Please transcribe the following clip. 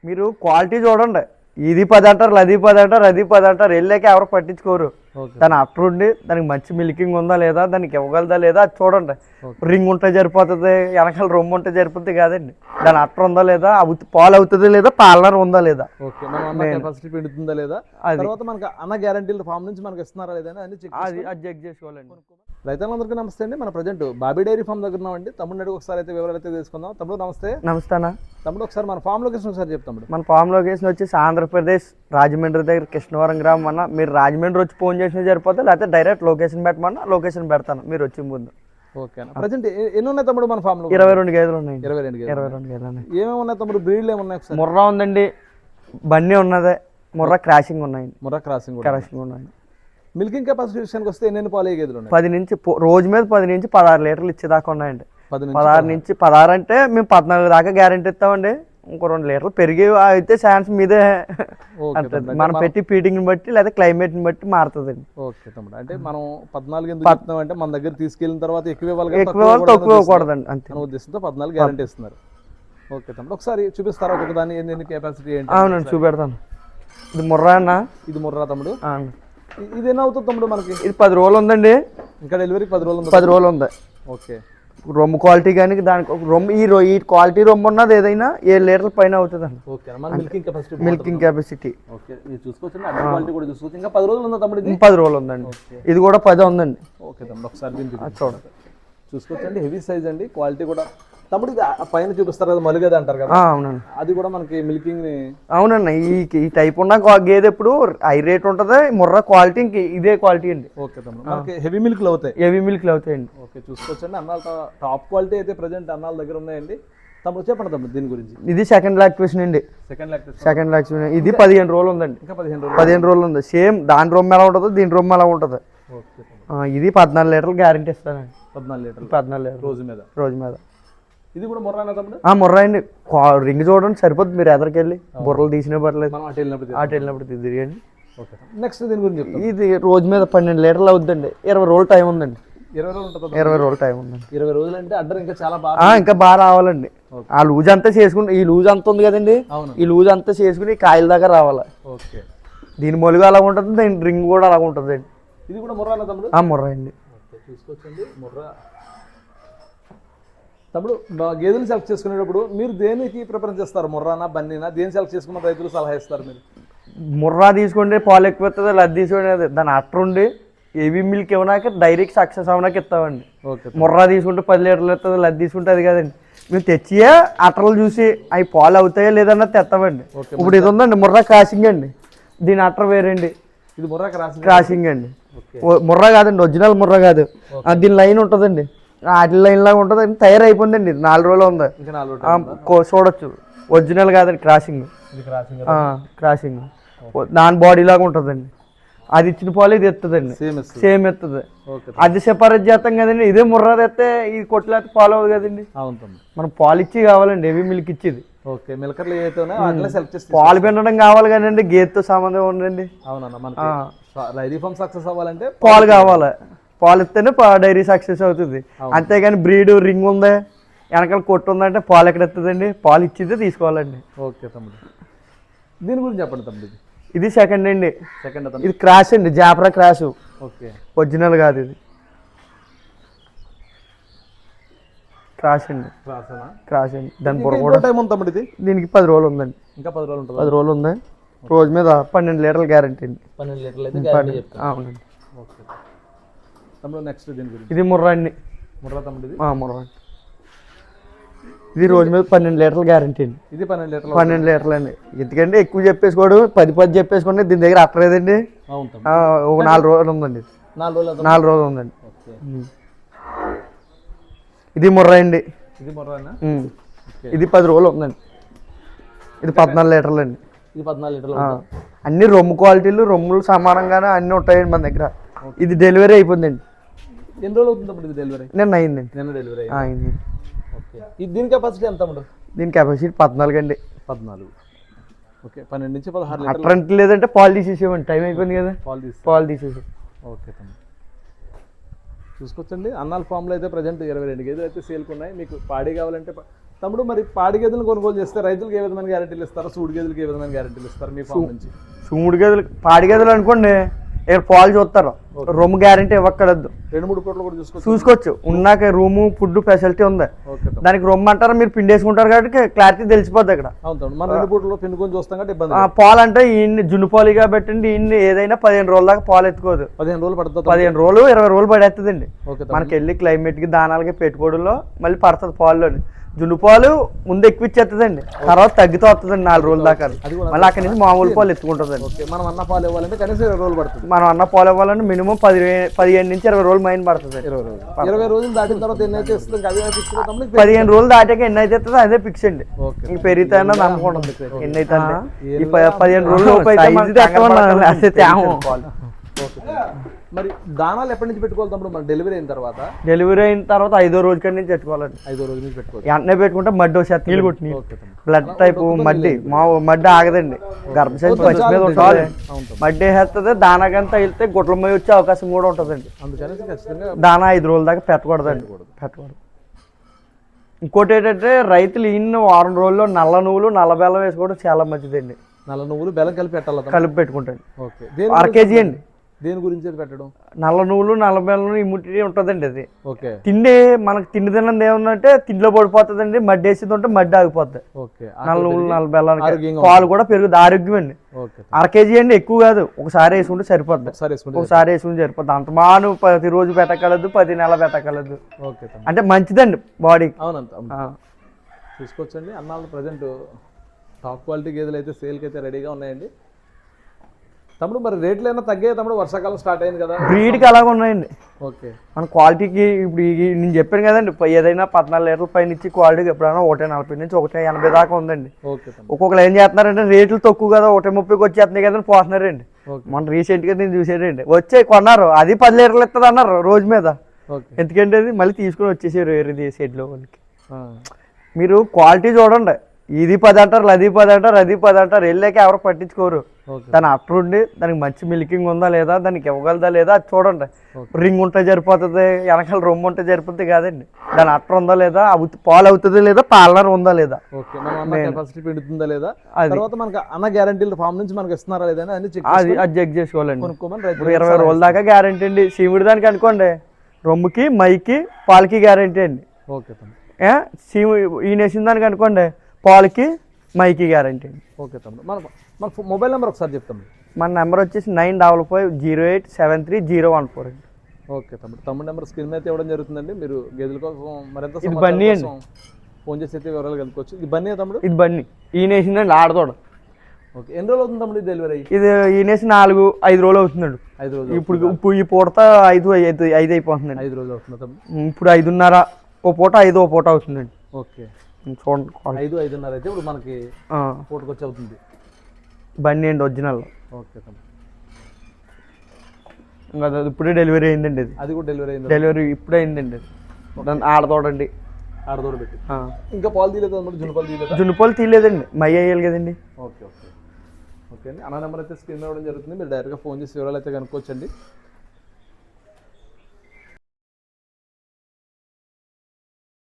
మీరు క్వాలిటీ చూడండి. ఇది 10 అంటారు, అది 10 అంటారు, అది 10 అంటారు, వెళ్ళాక ఎవరు పట్టించుకోరు. దాని అట్రుండి దానికి మంచి మిల్కింగ్ ఉందా లేదా, దానికి ఇవ్వగలదా లేదా అది చూడండి. రింగ్ ఉంటే సరిపోతుంది, వెనకాల రొమ్ము ఉంటే సరిపోతుంది కాదండి. దాని అట్ర ఉందా లేదా, పాలు అవుతుందా లేదా, పాలనర్ ఉందా లేదా, కెపాసిటీ పెడుతుందా లేదా, తర్వాత మనకి అన్న గ్యారంటీలు ఫామ్ నుంచి మనకి ఇస్తున్నారా లేదా అది చెక్ చేసుకోవాలండి. రైతులందరికీ నమస్తే అండి. మన ప్రజెంట్ బాబీ డైరీ ఫామ్ దగ్గర ఉన్నామండి. తమ్ముడు అడిగి ఒకసారి అయితే వివరాలు అయితే తీసుకుందాం. తమ్ముడు నమస్తే. నమస్తేనా తమ్ముడు, ఒకసారి మన ఫామ్ లొకేషన్ ఒకసారి చెప్తాము. మన ఫామ్ లొకేషన్ వచ్చేసి ఆంధ్రప్రదేశ్ రాజమండ్రి దగ్గర కృష్ణవరం గ్రామం అన్న. మీరు రాజమండ్రి వచ్చి ఫోన్ చేసినా సరిపోతే, లేకపోతే డైరెక్ట్ లొకేషన్ పెట్టమన్నా లొకేషన్ పెడతాను మీరు వచ్చే ముందు. ఓకే. ప్రజెంట్ ఎన్ని ఉన్నాయి తమ్ముడు మన ఫామ్ లో? 22 గేదెలు ఉన్నాయి. 22 గేదెలు ఉన్నాయి. ఏమేమి ఉన్నాయి తమ్ముడు? బ్రీడ్లు ఏమున్నాయి? ముర్రా ఉందండి, బన్నీ ఉన్నది, ముర్రా క్రాసింగ్ ఉన్నాయండి. ముర్రా క్రాసింగ్ ఉన్నాయి. మిల్కింగ్ కెపాసిటీ విషయానికి వస్తే ఎన్ని పాలు గేదెలు ఉన్నాయి? 10 నుంచి రోజు మీద 10 నుంచి 16 లీటర్లు ఇచ్చేదాకా ఉన్నాయండి. 16 నుంచి 16 అంటే మేము 14 దాకా గ్యారెంటీ ఇస్తామండి. ఇంకో 2 లీటర్లు పెరిగి అయితే ఛాన్స్ మీదే. మనం పెట్టి ఫీడింగ్ బట్టి లేదా క్లైమేట్ ని బట్టి మారుతుందండి. ఓకే తమ్ముడు, అంటే మనం 14 ఎందుకు చెప్తున్నాం అంటే మన దగ్గర తీసుకెళ్ళిన తర్వాత ఎక్కువ ఇవ్వాలి, తక్కువ ఇవ్వకూడదండి అంతే ఉద్దేశంతో 14 గ్యారెంటీ ఇస్తున్నారు. ఓకే తమ్ముడు, ఒకసారి చూపిస్తారా ఒక్కొక్క దాన్ని ఎన్ని కెపాసిటీ ఏంటి? అవునండి, చూపెడతాను. ఇది ముర్రా అన్న. ఇది ముర్రా తమ్ముడు. ఇది ఎన్ని అవుతుంది తమ్ముడు మనకి? ఇది 10 రోజులు ఉందండి. ఇంకా డెలివరీకి 10 రోజులు? 10 రోజులు ఉంది. ఓకే. రొమ్ము క్వాలిటీ కానీ దానికి రొమ్ము ఈ క్వాలిటీ రొమ్ము ఉన్నది ఏదైనా 7 లీటర్ల పైన అవుతుంది అండి. Milking capacity. ఓకే, ఇది చూసుకోవచ్చు. అడ్డ క్వాలిటీ కూడా చూసుకోవచ్చు. ఇంకా 10 రోజులు ఉందా తమ్ముడు? 10 రోజులు ఉందండి. ఇది కూడా 10 ఉందండి. ఓకే తమ్ముడు, ఒకసారి చూడండి. చూసుకోవచ్చండి, హెవీ సైజ్ అండి. క్వాలిటీ కూడా తమ్ముడు పైన చూపిస్తారు కదా, మలుగది అంటారు కదా. అవునండి, అది కూడా మనకి మిల్కింగ్. అవునండి, ఈ టైప్ ఉన్న గేదె ఎప్పుడు హై రేట్ ఉంటుంది. ముర్రా క్వాలిటీ ఇంక ఇదే క్వాలిటీ అండి. ఓకే తమ్ముడు, మనకి హెవీ మిల్క్లు అవుతాయి. హెవీ మిల్క్లు అవుతాయండి. ఓకే, చూసుకోవచ్చండి. అన్నాల టాప్ క్వాలిటీ అయితే ప్రజెంట్ అన్నాల దగ్గర ఉన్నాయండి. తమ్ముడు చెప్పండి తమ్ముడు దీని గురించి. ఇది సెకండ్ లాక్టేషన్ అండి. Second lactation. ఇది 15 రోజులు ఉందండి. ఇంకా 15 రోజులు ఉంది. సేమ్ దాని రొమ్ము ఎలా ఉంటుంది, దీని రొమ్ము ఎలా ఉంటుంది. ఇది 14 లీటర్లు గ్యారెంటీ ఇస్తానండి. 14 లీటర్లు రోజు మీద. ఇది కూడా ముర్రానా తమ్ముడు? ముర్రా అండి. రింగ్ చూడండి సరిపోతుంది. మీరు ఎదరికెళ్ళి బుర్రలు తీసినా పర్లేదు, అటు వెళ్ళినప్పుడు తిరిగండి. నెక్స్ట్ దీని గురించి ఇది రోజు మీద 12 లీటర్లు అవుతుందండి. 20 రోజులు టైం ఉందండి. 20 రోజులు టైం ఉందండి. 20 రోజులు అంటే అడ్డర్ ఇంకా చాలా బాగా ఇంకా బాగా రావాలండి. ఆ లూజ్ అంతా చేసుకుని, ఈ లూజ్ అంత ఉంది కదండి, ఈ లూజ్ అంతా చేసుకుని కాయల దాకా రావాలి. ఓకే. దీని మొలుగు అలా ఉంటుంది, దీని రింగ్ కూడా అలా ఉంటుంది అండి. ఇది కూడా ముర్రానా తమ్ముడు? ముర్రా అండి. చూసుకోవచ్చండి, ముర్రా. తమ్ముడు, గేదెలు సెలెక్ట్ చేసుకునేటప్పుడు మీరు దేనికి ప్రిఫరెన్స్ ఇస్తారు? ముర్రానా, బన్నీనా? దేని సెలెక్ట్ చేసుకున్న రైతులు సలహా ఇస్తారు మీరు? ముర్రా తీసుకుంటే పాలు ఎక్కువ వస్తుంది, లద్ది తీసుకుంటే దాని అట్రుండి హెవీ మిల్క్ ఇవ్వనాక డైరెక్ట్ సక్సెస్ అవనాక ఇస్తామండి. ముర్రా తీసుకుంటే 10 లీటర్లు ఇస్తుంది, లద్ది తీసుకుంటే అది కాదండి. మేము తెచ్చియే అట్టలు చూసి అవి పాలు అవుతాయో లేదన్నది తెస్తామండి. ఇప్పుడు ఇది ఉందండి ముర్రా క్రాసింగ్ అండి. దీని అట్ర వేరండి. ఇది ముర్రా క్రాసింగ్ అండి. ముర్రా కాదండి, ఒరిజినల్ ముర్రా కాదు. దీని లైన్ ఉంటుందండి, వాటి లైన్ లాగా ఉంటుంది. తయారైపోయిందండి. 4 రోజులు ఉంది. చూడొచ్చు. ఒరిజినల్ కాదండి, క్రాసింగ్. దాని బాడీ లాగా ఉంటుందండి. అది ఇచ్చిన పాలు ఇది ఎత్తుందండి, సేమ్ ఎత్తుంది. అది సెపరేట్ చేస్తాం కదండి. ఇదే ముర్రా తెస్తే ఈ కొట్లేస్తే పాలు అవ్వదు కదండి. మనం పాలు ఇచ్చి కావాలండి, హెవీ మిల్క్ ఇచ్చేది. పాలు పిండడం కావాలి కదండి, గేదెతో సంబంధం ఉండండి. సక్సెస్ అవ్వాలంటే పాలు కావాలి. పాలు ఇస్తేనే డైరీ సక్సెస్ అవుతుంది. అంతేగాని బ్రీడ్ రింగ్ ఉంది, వెనకాల కొట్టు ఉందంటే పాలు ఎక్కడ ఎత్తుందండి. పాలు ఇచ్చితే తీసుకోవాలండి. ఓకే తమ్ముడు, దీని గురించి చెప్పండి తమ్ముడు. ఇది సెకండ్ అండి. ఇది క్రాష్ అండి, జాఫ్రా క్రాష్. ఓకే, ఒరిజినల్ కాదు, ఇది క్రాష్ అండి. క్రాష్ అండి. దాని పొర కూడా దీనికి 10 రోజులు ఉందండి. ఇంకా 10 రోజులు ఉంటుంది. 10 రోజులు ఉంది. రోజు మీద 12 లీటర్ల గ్యారెంటీ అండి. 12 లీటర్లు. అవునండి. ఓకే తమ్ముడు, నెక్స్ట్ దీని గురించి. ఇది ముర్రా అండి. ముర్రా తమ్ముడు. ముర్రా. ఇది రోజు మీద 12 లీటర్ల గ్యారెంటీ అండి. ఇది 12 లీటర్లు అండి. ఎందుకంటే ఎక్కువ చెప్పేసుకోడు, 10 చెప్పేసుకోండి. దీని దగ్గర అట్టలేదండి. ఒక 4 రోజులు ఉందండి. 4 రోజులు ఉందండి. ఇది ముర్రా అండి. ఇది 10 రోజులు ఉందండి. ఇది 14 లీటర్లు అండి. ఇది 14 లీటర్లు. అన్ని రొమ్ము క్వాలిటీలు, రొమ్ములు సమానంగానే అన్ని ఉంటాయండి మన దగ్గర. ఇది డెలివరీ అయిపోయిందండి. ఎన్ని రోజులు అవుతుంది ఇది డెలివరీ? నిన్న అయిందండి. నిన్న డెలివరీ అయింది. దీని కెపాసిటీ ఎంత? దీని కెపాసిటీ 14 అండి. 14. ఓకే, 12 నుంచి 16 అట్రంటి లేదంటే పాలు తీసేసేవండి. టైం అయిపోయింది కదా, పాలు తీసేసాం. ఓకే తమ్ముడు, చూసుకోవచ్చండి. అన్నాల ఫామ్లో అయితే ప్రజెంట్ 22 గేదెలు అయితే సేల్కి ఉన్నాయి. మీకు పాడి కావాలంటే తమ్ముడు మరి పాడి గేదెలను కొనుగోలు చేస్తే రైతులకు ఏ విధమైన గ్యారెంటీలు ఇస్తారు, సూడి గేదెలకు ఏ విధమైన గ్యారెంటీలు ఇస్తారు మీ ఫామ్ నుంచి? సూముడు గేదెలు పాడి గేదెలు అనుకోండి ఇక్కడ పాలు చూస్తారు, రూమ్ గ్యారెంటీ ఇవ్వక్కర్లేదు. 2-3 పూటలు కూడా చూసుకోవచ్చు. ఉన్నాక రూము ఫుడ్ ఫెసిలిటీ ఉంది. దానికి రొమ్ము అంటారు, మీరు పిండేసుకుంటారు కాబట్టి క్లారిటీ తెలిసిపోద్ది అక్కడ. మనం 2 పూటలు పిండుకొని చూస్తాం కాబట్టి ఇబ్బంది. పాలు అంటే ఈయన్ని జున్ను పాలు కాబట్టి ఈయన్ని ఏదైనా 15 రోజుల దాకా పాలు ఎత్తుకోదు. 15 రోజులు పడుతుంది. 15 రోజులు 20 రోజులు పడేస్తుందండి. మనకి వెళ్ళి క్లైమేట్ కి దానాలకి పెట్టుకోవడంలో మళ్ళీ పడుతుంది పాలులోని. జున్ను పాలు ముందు ఎక్కువ ఇచ్చేస్తుందండి, తర్వాత తగ్గుతూ వస్తుందండి 4 రోజుల దాకా. మళ్ళీ అక్కడి నుంచి మామూలు పాలు ఎత్తుకుంటుందండి. మనం అన్న పాలు ఇవ్వాలంటే కనీసం 20 రోజులు పడుతుంది. మనం అన్న పాలు ఇవ్వాలంటే మినిమం 15 నుంచి 20 రోజులు మైన్ పడుతుంది. 20 రోజులు దాటిన తర్వాత ఎన్ని అయితే ఇస్తుంది? 15 రోజులు దాటాక ఎన్ని అయితే అదే ఫిక్స్ అండి. ఇంక పెరిగితే నమ్మకం ఉంటుంది ఎన్ని అయితే. ఈ 15 రోజులు మరి దానాలు ఎప్పటి నుంచి పెట్టుకోవాలి తమ్ముడు? మన డెలివరీ అయిన తర్వాత? డెలివరీ అయిన తర్వాత 5వ రోజు కంటే నుంచి పెట్టుకోవాలండి. 5వ రోజు నుంచి పెట్టుకోవాలి. వెంటనే పెట్టుకుంటే మడ్డి వచ్చేది, నీళ్ళు కొట్టి బ్లడ్ టైప్ మడ్డి మడ్డి ఆగదండి. గర్భశక్తి పచ్చి మీద ఉంటుంది, మడ్డి వేస్తుంది. దానాకంతా వెళ్తే గుట్ల మీద వచ్చే అవకాశం కూడా ఉంటుందండి. అందుకని దానా 5 రోజుల దాకా పెట్టకూడదండి. ఇంకోటి ఏంటంటే రైతులు ఇన్ని వారం రోజుల్లో నల్ల నువ్వులు నల్ల బెల్లం వేసుకోవడం చాలా మంచిదండి. నల్ల నువ్వులు బెల్లం కలిపి పెట్టాలి, కలిపి పెట్టుకుంటాను. 1/2 కేజీ అండి. దేని గురించి పెట్టడం? నల్ల నువ్వులు నల్ల బెల్లం ఇమ్యూనిటీ ఉంటుందండి. అది ఓకే. తిండి మనకు తిండి తిన్నది ఏమన్నంటే తిండిలో పడిపోతుందండి. మడ్డి వేసేది ఉంటే మడ్డి ఆగిపోద్ది. నల్ల నువ్వులు నల్ల బెల్లం పాలు కూడా పెరుగుతుంది, ఆరోగ్యం అండి. 1/2 కేజీ అండి, ఎక్కువ కాదు. ఒకసారి వేసుకుంటే సరిపోద్ది. ఒకసారి వేసుకుంటే సరిపోద్ది. అంత మాను ప్రతిరోజు పెట్టగలదు, 10 నెలలు పెట్టగలదు. అంటే మంచిదండి బాడీకి. అవునంత చూసుకోవచ్చండి. అన్నాళ్ళు ప్రజెంట్ టాప్ క్వాలిటీ గేదెలు అయితే సేల్కి అయితే రెడీగా ఉన్నాయండి. తమ్ముడు మరి రేట్లు ఏమైనా తగ్గాయి తమ్ముడు? వర్షాకాలం స్టార్ట్ అయింది కదా, బ్రీడ్కి అలాగ ఉన్నాయండి. ఓకే. మన క్వాలిటీకి ఇప్పుడు నేను చెప్పాను కదండి, ఏదైనా 14 లీటర్ల పైన ఇచ్చి క్వాలిటీకి ఎప్పుడైనా 140 నుంచి 180 దాకా ఉందండి. ఒక్కొక్కరు ఏం చేస్తున్నారంటే రేట్లు తక్కువ కదా 130కి వచ్చేస్తున్నాయి కదా పోతున్నారండి. మన రీసెంట్గా నేను చూసానండి, వచ్చే కొన్నారు, అది 10 లీటర్లు ఇస్తుంది అన్నారు రోజు మీద. ఎందుకంటే అది మళ్ళీ తీసుకుని వచ్చేసారు వేరే షెడ్లో వాళ్ళకి. మీరు క్వాలిటీ చూడండి, ఇది 10 అంటారు, అది 10 అంటారు, అది 10 అంటారు. వెళ్ళాక ఎవరు పట్టించుకోరు. దాని అట్రుండి దానికి మంచి మిల్కింగ్ ఉందా లేదా, దానికి ఇవ్వగలదా లేదా అది చూడండి. రింగ్ ఉంటే సరిపోతుంది, వెనకాల రొమ్ము ఉంటే సరిపోతుంది కాదండి. దాని అట్ర ఉందా లేదా, పాలు అవుతుందా లేదా, పాలనర్ ఉందా లేదా, పిండుతుందా లేదా, తర్వాత మనకి అన్న గ్యారంటీలు ఫామ్ నుంచి మనకి ఇస్తున్నారా లేదా అది చెక్ చేసుకోవాలండి. 20 రోజుల దాకా గ్యారంటీ అండి. సీముడి దానికి అనుకోండి, రొమ్ముకి మైకి పాలకి గ్యారంటీ అండి. సీము ఈయన వేసిన దానికి అనుకోండి, పాలకి మైకి గ్యారంటీ అండి. ఓకే తమ్ముడు. మన మొబైల్ నెంబర్ ఒకసారి చెప్తాము. మన నెంబర్ వచ్చేసి 9550873014 అండి. ఓకే తమ్ముడు. తమ్ముడు నెంబర్ స్క్రీన్ మీద ఇవ్వడం జరుగుతుందండి. మీరు గేదెల కోసం మరింత బన్నీ అండి ఫోన్ చేసి అయితే వివరాలు కనుక్కోవచ్చు. ఇది బన్నీ తమ్ముడు? ఇది బన్నీ. ఈయన వేసిందండి ఆడతోడు. ఓకే. ఎన్ని రోజులు అవుతుంది తమ్ముడు డెలివరీ అయ్యి? ఇది ఈయన వేసి 4-5 రోజులు అవుతుందండి. 5 రోజులు. ఇప్పుడు ఈ పూట 5 అయిపోతుందండి. 5 రోజులు అవుతుంది తమ్ముడు. ఇప్పుడు 5:30 ఓ పూట, 5 ఓ పూట అవుతుందండి. ఓకే. చూడండి 5-5:30 అయితే ఇప్పుడు మనకి పూటకు వచ్చి అవుతుంది. బండి అండి ఒరిజినల్. ఓకే తమ్ముడు. ఇంకా ఇప్పుడే డెలివరీ అయిందండి. అది కూడా డెలివరీ అయింది. డెలివరీ ఇప్పుడే అయిందండి. ఆడతోడండి. ఆడతోడు పెట్టి ఇంకా పాలు తీయలేదు తమ్ముడు? జున్నుపాలు తీయలేదు? జున్నుపాలు తీయలేదండి, మై అయ్యాలి కదండి. ఓకే ఓకే ఓకే అండి. అన్న నెంబర్ అయితే స్క్రీన్ అవ్వడం జరుగుతుంది. మీరు డైరెక్ట్గా ఫోన్ చేసి వివరాలు అయితే కనుక్కోవచ్చండి.